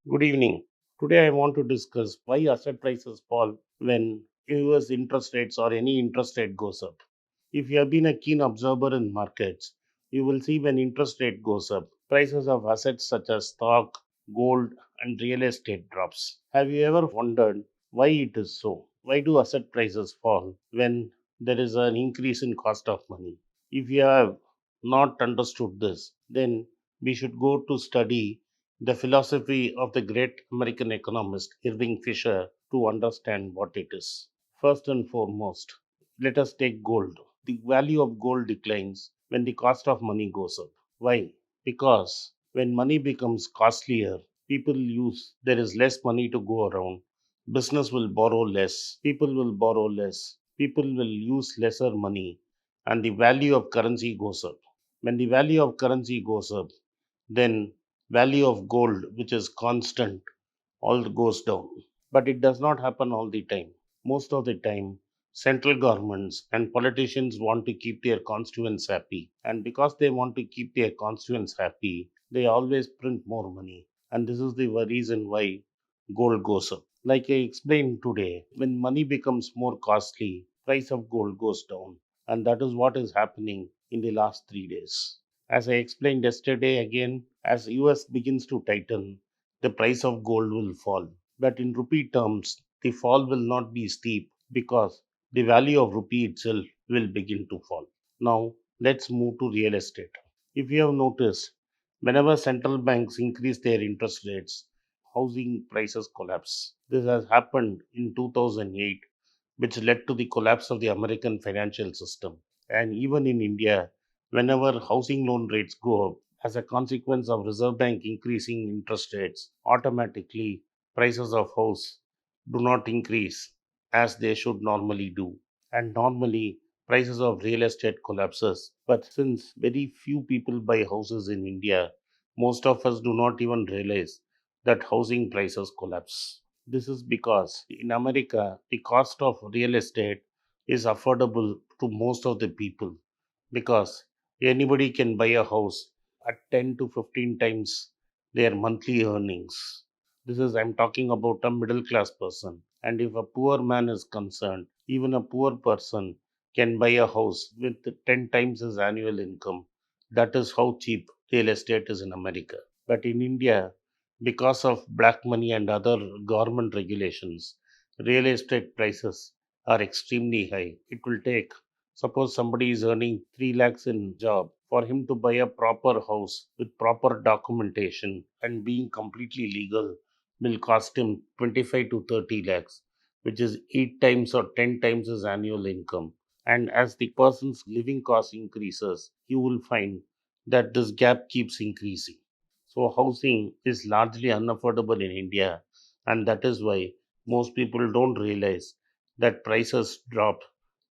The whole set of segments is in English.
Good evening. Today I want to discuss why asset prices fall when US interest rates or any interest rate goes up. If you have been a keen observer in markets, you will see when interest rate goes up, prices of assets such as stock, gold and real estate drops. Have you ever wondered why it is so? Why do asset prices fall when there is an increase in cost of money? If you have not understood this, then we should go to study the philosophy of the great American economist Irving Fisher to understand what it is. First and foremost, let us take gold. The value of gold declines when the cost of money goes up. Why? Because when money becomes costlier, there is less money to go around. Business will borrow less, people will borrow less, people will use lesser money, and the value of currency goes up. When the value of currency goes up, then value of gold, which is constant, all goes down. But it does not happen all the time. Most of the time, central governments and politicians want to keep their constituents happy. And because they want to keep their constituents happy, they always print more money. And this is the reason why gold goes up. Like I explained today, when money becomes more costly, price of gold goes down. And that is what is happening in the last 3 days. As I explained yesterday again, as US begins to tighten, the price of gold will fall. But in rupee terms, the fall will not be steep because the value of rupee itself will begin to fall. Now, let's move to real estate. If you have noticed, whenever central banks increase their interest rates, housing prices collapse. This has happened in 2008, which led to the collapse of the American financial system. And even in India, whenever housing loan rates go up, as a consequence of Reserve Bank increasing interest rates, automatically prices of house do not increase as they should normally do. And normally prices of real estate collapses. But since very few people buy houses in India, most of us do not even realize that housing prices collapse. This is because in America, the cost of real estate is affordable to most of the people because anybody can buy a house at 10 to 15 times their monthly earnings. This is, I'm talking about a middle class person. And if a poor man is concerned, even a poor person can buy a house with 10 times his annual income. That is how cheap real estate is in America. But in India, because of black money and other government regulations, real estate prices are extremely high. It will take, suppose somebody is earning 3 lakhs in job, for him to buy a proper house with proper documentation and being completely legal will cost him 25 to 30 lakhs, which is 8 times or 10 times his annual income. And as the person's living cost increases, you will find that this gap keeps increasing. So, housing is largely unaffordable in India, and that is why most people don't realize that prices drop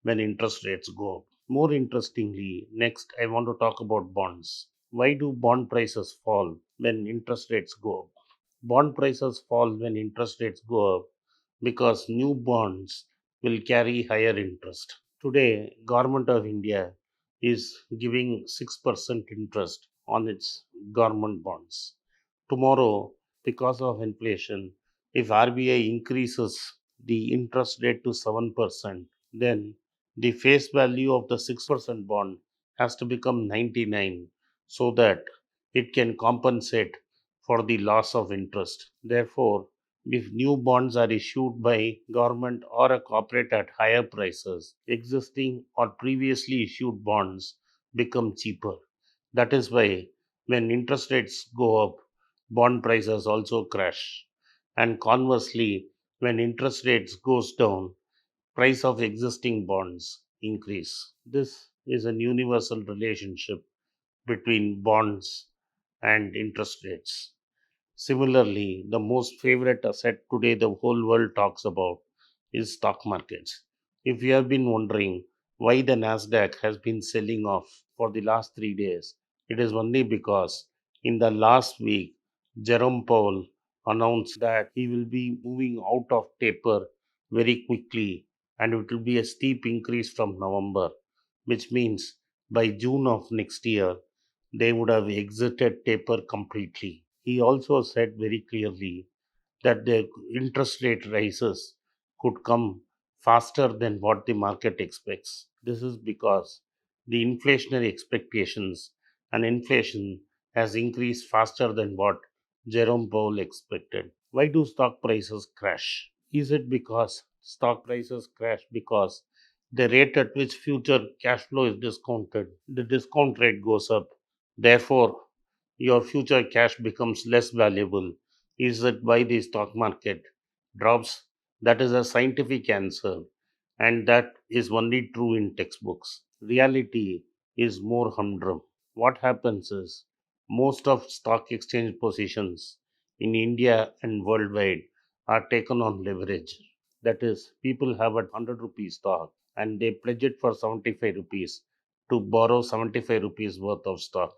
when interest rates go up. More interestingly, next I want to talk about bonds. Why do bond prices fall when interest rates go up? Bond prices fall when interest rates go up because new bonds will carry higher interest. Today, Government of India is giving 6% interest on its government bonds. Tomorrow, because of inflation, if RBI increases the interest rate to 7%, then the face value of the 6% bond has to become 99 so that it can compensate for the loss of interest. Therefore, if new bonds are issued by government or a corporate at higher prices, existing or previously issued bonds become cheaper. That is why when interest rates go up, bond prices also crash. And conversely, when interest rates goes down, price of existing bonds increase. This is an universal relationship between bonds and interest rates. Similarly, the most favorite asset today the whole world talks about is stock markets. If you have been wondering why the Nasdaq has been selling off for the last 3 days, it is only because in the last week Jerome Powell announced that he will be moving out of taper very quickly and it will be a steep increase from November, which means by June of next year they would have exited taper completely. He also said very clearly that the interest rate rises could come faster than what the market expects. This is because the inflationary expectations and inflation has increased faster than what Jerome Powell expected. Why do stock prices crash? Is it because stock prices crash because the rate at which future cash flow is discounted, the discount rate goes up, therefore your future cash becomes less valuable? Is it why the stock market drops? That is a scientific answer, and that is only true in textbooks. Reality is more humdrum. What happens is most of stock exchange positions in India and worldwide are taken on leverage. That is, people have a 100 rupees stock and they pledge it for 75 rupees to borrow 75 rupees worth of stock,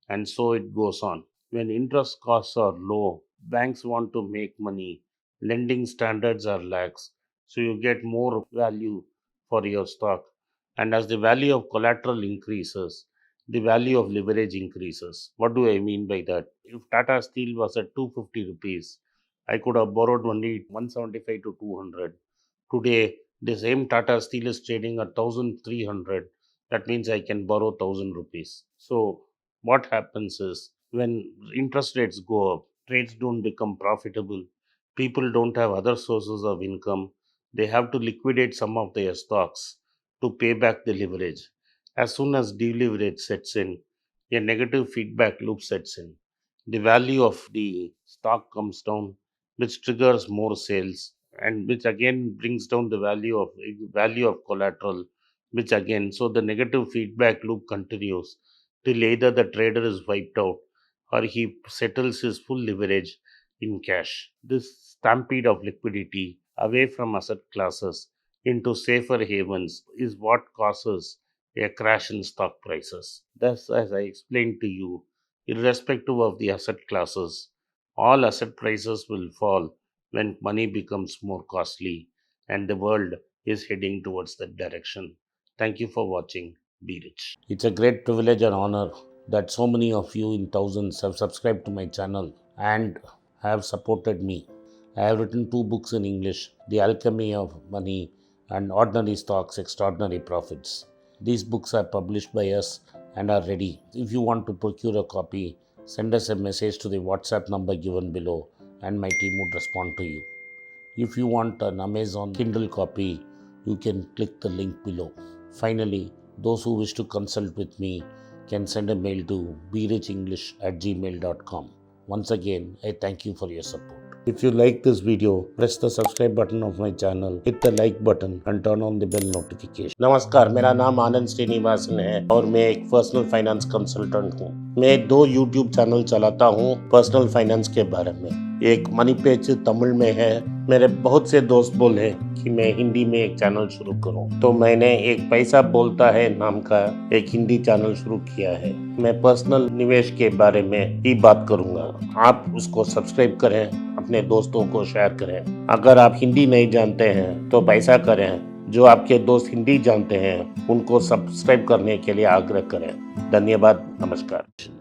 and so it goes on. When interest costs are low, banks want to make money, lending standards are lax, so you get more value for your stock. And as the value of collateral increases, the value of leverage increases. What do I mean by that? If Tata Steel was at 250 rupees, I could have borrowed only 175 to 200. Today, the same Tata Steel is trading at 1300. That means I can borrow 1000 rupees. So, what happens is when interest rates go up, trades don't become profitable. People don't have other sources of income. They have to liquidate some of their stocks to pay back the leverage. As soon as deleverage sets in, a negative feedback loop sets in. The value of the stock comes down, which triggers more sales, and which again brings down the value of collateral, which again, so the negative feedback loop continues till either the trader is wiped out or he settles his full leverage in cash. This stampede of liquidity away from asset classes into safer havens is what causes a crash in stock prices. Thus, as I explained to you, irrespective of the asset classes, all asset prices will fall when money becomes more costly, and the world is heading towards that direction. Thank you for watching. Be rich. It's a great privilege and honor that so many of you in thousands have subscribed to my channel and have supported me. I have written 2 books in English: The Alchemy of Money and Ordinary Stocks, Extraordinary Profits. These books are published by us and are ready. If you want to procure a copy, send us a message to the WhatsApp number given below and my team would respond to you. If you want an Amazon Kindle copy, you can click the link below. Finally, those who wish to consult with me can send a mail to berichenglish@gmail.com. Once again, I thank you for your support. If you like this video, press the subscribe button of my channel, hit the like button and turn on the bell notification. नमस्कार, मेरा नाम आनंद श्रीनिवासन है और मैं एक personal finance consultant हूँ। मैं 2 YouTube channel चलाता हूँ पर्सनल फाइनेंस के बारे में। एक मनी पेज तमिल में है। मेरे बहुत से दोस्त बोले कि मैं हिंदी में एक चैनल शुरू करूं, तो मैंने एक पैसा बोलता है नाम का एक हिंदी चैनल शुरू किया है। मैं पर्सनल निवेश के बारे में ही बात करूंगा। आप उसको सब्सक्राइब करें, अपने दोस्तों को शेयर करें। अगर आप हिंदी नहीं जानते हैं तो पैसा करें। जो आपके दोस्त हिंदी जानते हैं उनको सब्सक्राइब करने के लिए आग्रह करें। धन्यवाद। नमस्कार।